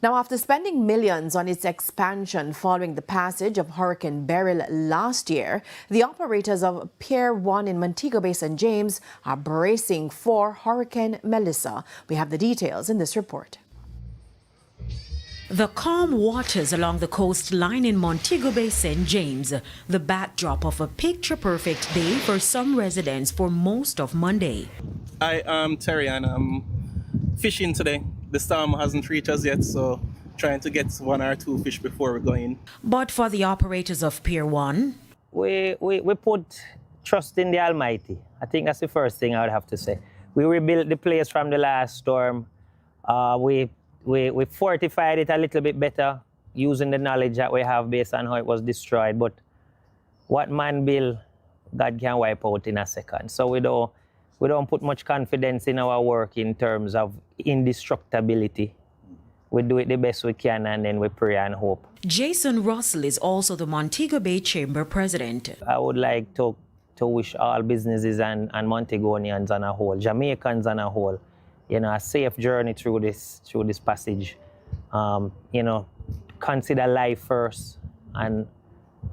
Now, after spending millions on its expansion following the passage of Hurricane Beryl last year, the operators of Pier 1 in Montego Bay, St. James are bracing for Hurricane Melissa. We have the details in this report. The calm waters along the coastline in Montego Bay, St. James, the backdrop of a picture-perfect day for some residents for most of Monday. I am Terry and I'm fishing today. The storm hasn't reached us yet, so trying to get 1 or 2 fish before we go in. But for the operators of Pier 1, we put trust in the Almighty. I think that's the first thing I would have to say. We rebuilt the place from the last storm. We fortified it a little bit better using the knowledge that we have based on how it was destroyed. But what man build, God can wipe out in a second. So we don't put much confidence in our work in terms of indestructibility. We do it the best we can and then we pray and hope. Jason Russell is also the Montego Bay Chamber President. I would like to wish all businesses and Montegonians on a whole, Jamaicans on a whole, a safe journey through this passage. Consider life first and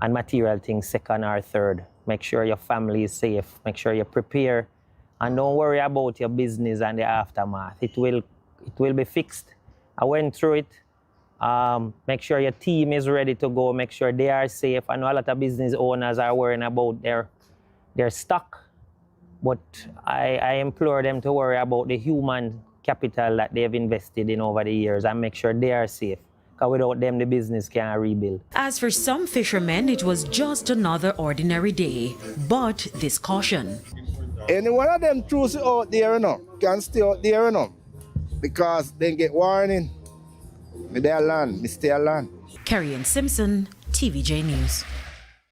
material things second or third. Make sure your family is safe. Make sure you prepare. And don't worry about your business and the aftermath. It will be fixed. I went through it. Make sure your team is ready to go. Make sure they are safe. I know a lot of business owners are worrying about their stock. But I implore them to worry about the human capital that they've invested in over the years and make sure they are safe. Because without them, the business can't rebuild. As for some fishermen, it was just another ordinary day. But this caution. Any one of them choose out there, can stay out there, because they get warning. Me there land, me stay land. Carrie Ann Simpson, TVJ News.